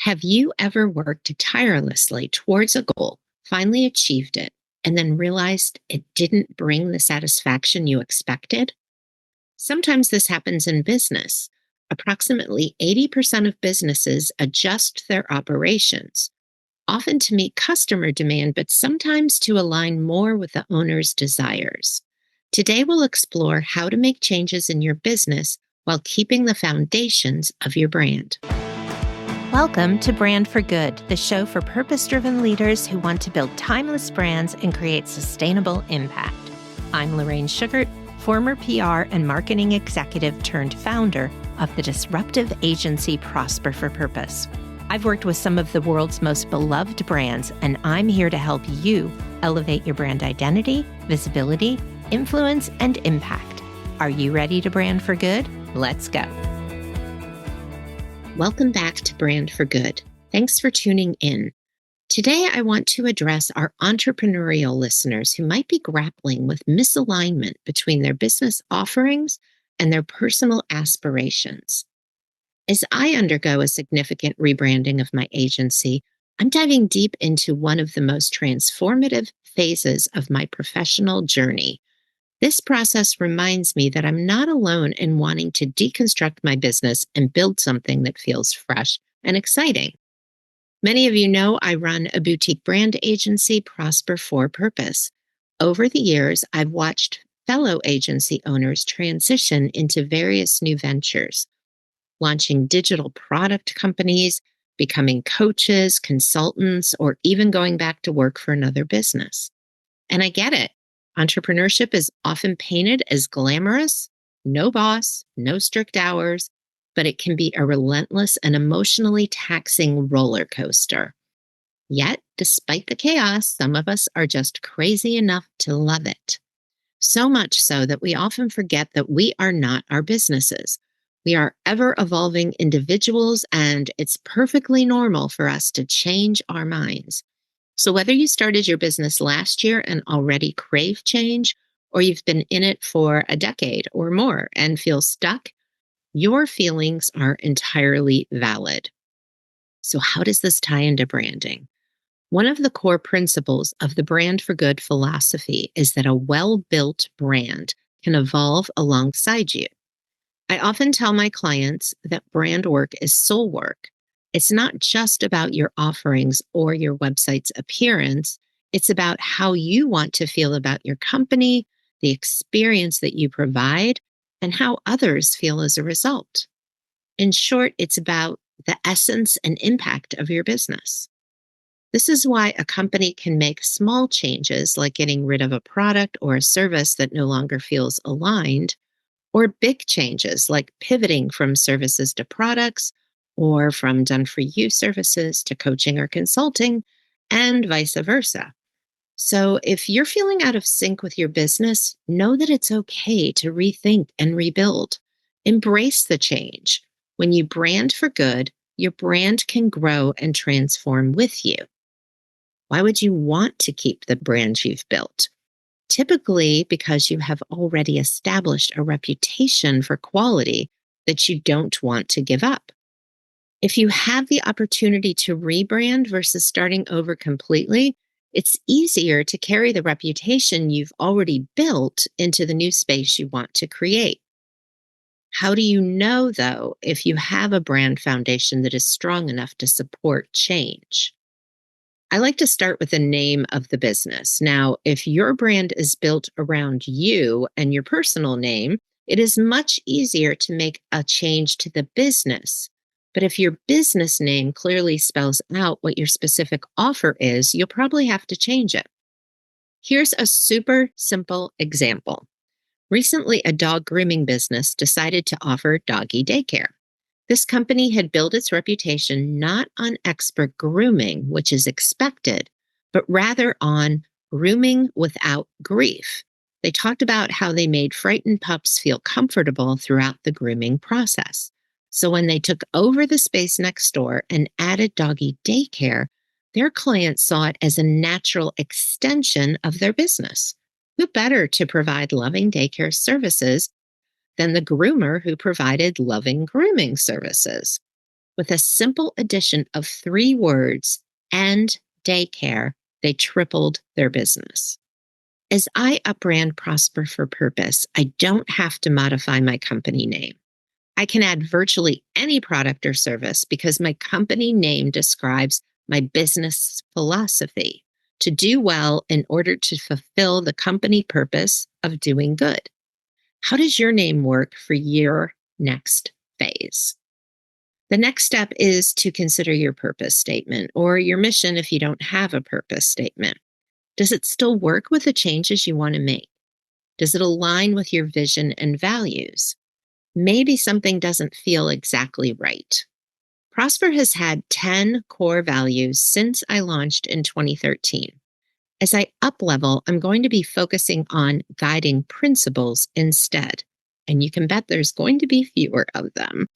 Have you ever worked tirelessly towards a goal, finally achieved it, and then realized it didn't bring the satisfaction you expected? Sometimes this happens in business. Approximately 80% of businesses adjust their operations, often to meet customer demand, but sometimes to align more with the owner's desires. Today, we'll explore how to make changes in your business while keeping the foundations of your brand. Welcome to Brand for Good, the show for purpose-driven leaders who want to build timeless brands and create sustainable impact. I'm Lorraine Sugart, former PR and marketing executive turned founder of the disruptive agency Prosper for Purpose. I've worked with some of the world's most beloved brands, and I'm here to help you elevate your brand identity, visibility, influence, and impact. Are you ready to brand for good? Let's go. Welcome back to Brand for Good. Thanks for tuning in. Today, I want to address our entrepreneurial listeners who might be grappling with misalignment between their business offerings and their personal aspirations. As I undergo a significant rebranding of my agency, I'm diving deep into one of the most transformative phases of my professional journey. This process reminds me that I'm not alone in wanting to deconstruct my business and build something that feels fresh and exciting. Many of you know I run a boutique brand agency, Prosper for Purpose. Over the years, I've watched fellow agency owners transition into various new ventures, launching digital product companies, becoming coaches, consultants, or even going back to work for another business. And I get it. Entrepreneurship is often painted as glamorous, no boss, no strict hours, but it can be a relentless and emotionally taxing roller coaster. Yet, despite the chaos, some of us are just crazy enough to love it. So much so that we often forget that we are not our businesses. We are ever-evolving individuals, and it's perfectly normal for us to change our minds. So whether you started your business last year and already crave change, or you've been in it for a decade or more and feel stuck, your feelings are entirely valid. So how does this tie into branding? One of the core principles of the Brand for Good philosophy is that a well-built brand can evolve alongside you. I often tell my clients that brand work is soul work. It's not just about your offerings or your website's appearance. It's about how you want to feel about your company, the experience that you provide, and how others feel as a result. In short, it's about the essence and impact of your business. This is why a company can make small changes like getting rid of a product or a service that no longer feels aligned, or big changes like pivoting from services to products or from done-for-you services to coaching or consulting, and vice versa. So if you're feeling out of sync with your business, know that it's okay to rethink and rebuild. Embrace the change. When you brand for good, your brand can grow and transform with you. Why would you want to keep the brand you've built? Typically because you have already established a reputation for quality that you don't want to give up. If you have the opportunity to rebrand versus starting over completely, it's easier to carry the reputation you've already built into the new space you want to create. How do you know, though, if you have a brand foundation that is strong enough to support change? I like to start with the name of the business. Now, if your brand is built around you and your personal name, it is much easier to make a change to the business. But if your business name clearly spells out what your specific offer is, you'll probably have to change it. Here's a super simple example. Recently, a dog grooming business decided to offer doggy daycare. This company had built its reputation not on expert grooming, which is expected, but rather on grooming without grief. They talked about how they made frightened pups feel comfortable throughout the grooming process. So when they took over the space next door and added doggy daycare, their clients saw it as a natural extension of their business. Who better to provide loving daycare services than the groomer who provided loving grooming services? With a simple addition of 3 words and daycare, they tripled their business. As I upbrand Prosper for Purpose, I don't have to modify my company name. I can add virtually any product or service because my company name describes my business philosophy to do well in order to fulfill the company purpose of doing good. How does your name work for your next phase? The next step is to consider your purpose statement or your mission if you don't have a purpose statement. Does it still work with the changes you want to make? Does it align with your vision and values? Maybe something doesn't feel exactly right. Prosper has had 10 core values since I launched in 2013. As I uplevel, I'm going to be focusing on guiding principles instead. And you can bet there's going to be fewer of them.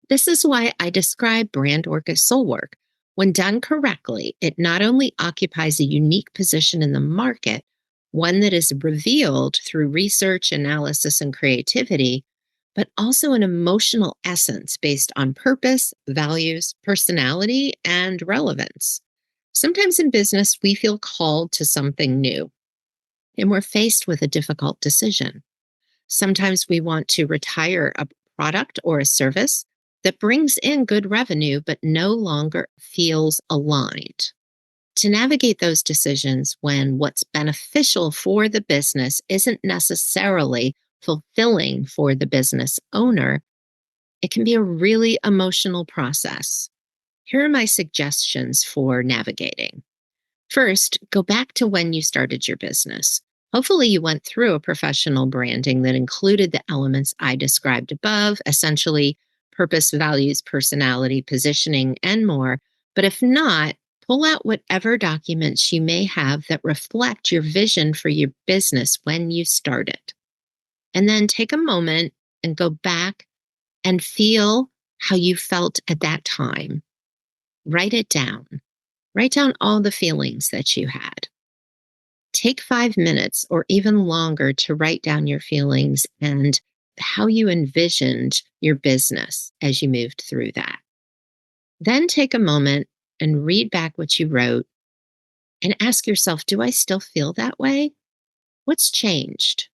This is why I describe brand work as soul work. When done correctly, it not only occupies a unique position in the market, one that is revealed through research, analysis, and creativity, but also an emotional essence based on purpose, values, personality, and relevance. Sometimes in business, we feel called to something new, and we're faced with a difficult decision. Sometimes we want to retire a product or a service that brings in good revenue but no longer feels aligned. To navigate those decisions when what's beneficial for the business isn't necessarily fulfilling for the business owner, it can be a really emotional process. Here are my suggestions for navigating. First, go back to when you started your business. Hopefully, you went through a professional branding that included the elements I described above, essentially purpose, values, personality, positioning, and more. But if not, pull out whatever documents you may have that reflect your vision for your business when you started. And then take a moment and go back and feel how you felt at that time. Write it down. Write down all the feelings that you had. Take 5 minutes or even longer to write down your feelings and how you envisioned your business as you moved through that. Then take a moment and read back what you wrote and ask yourself, do I still feel that way? What's changed?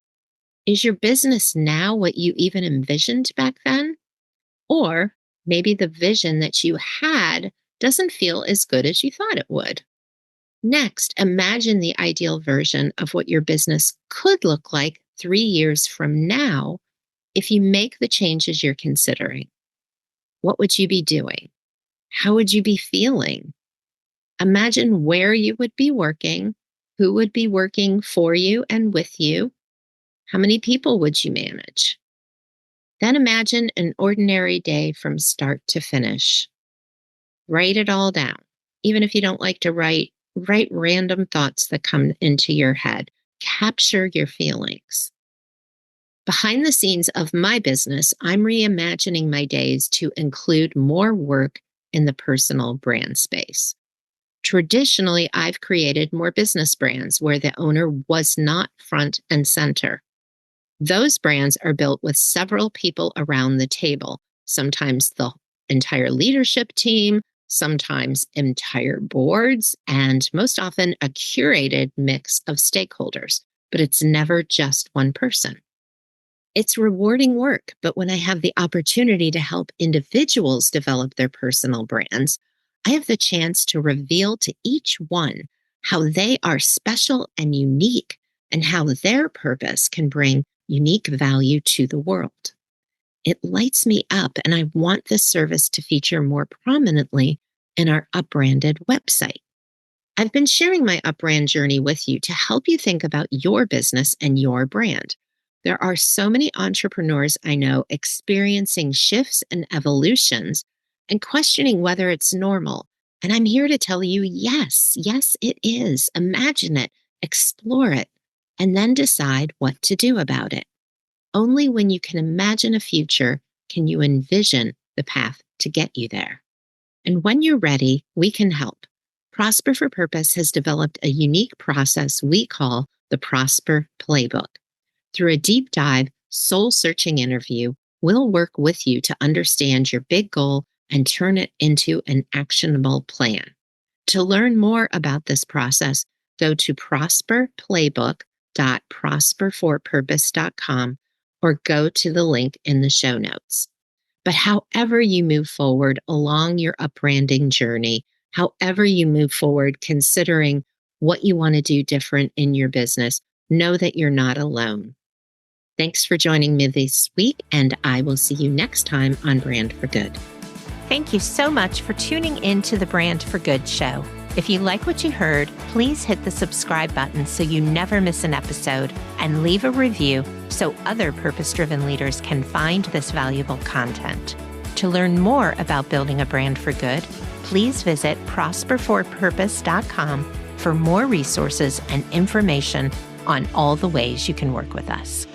Is your business now what you even envisioned back then? Or maybe the vision that you had doesn't feel as good as you thought it would. Next, imagine the ideal version of what your business could look like 3 years from now if you make the changes you're considering. What would you be doing? How would you be feeling? Imagine where you would be working, who would be working for you and with you, how many people would you manage? Then imagine an ordinary day from start to finish. Write it all down. Even if you don't like to write random thoughts that come into your head. Capture your feelings. Behind the scenes of my business, I'm reimagining my days to include more work in the personal brand space. Traditionally, I've created more business brands where the owner was not front and center. Those brands are built with several people around the table, sometimes the entire leadership team, sometimes entire boards, and most often a curated mix of stakeholders, but it's never just one person. It's rewarding work, but when I have the opportunity to help individuals develop their personal brands, I have the chance to reveal to each one how they are special and unique and how their purpose can bring unique value to the world. It lights me up, and I want this service to feature more prominently in our upbranded website. I've been sharing my upbrand journey with you to help you think about your business and your brand. There are so many entrepreneurs I know experiencing shifts and evolutions and questioning whether it's normal. And I'm here to tell you, yes, it is. Imagine it, explore it, and then decide what to do about it. Only when you can imagine a future can you envision the path to get you there. And when you're ready, we can help. Prosper for Purpose has developed a unique process we call the Prosper Playbook. Through a deep dive, soul searching interview, we'll work with you to understand your big goal and turn it into an actionable plan. To learn more about this process, go to prosperplaybook.prosperforpurpose.com or go to the link in the show notes. But however you move forward along your upbranding journey, however you move forward considering what you want to do different in your business, know that you're not alone. Thanks for joining me this week, and I will see you next time on Brand for Good. Thank you so much for tuning in to the Brand for Good show. If you like what you heard, please hit the subscribe button so you never miss an episode, and leave a review so other purpose-driven leaders can find this valuable content. To learn more about building a brand for good, please visit prosperforpurpose.com for more resources and information on all the ways you can work with us.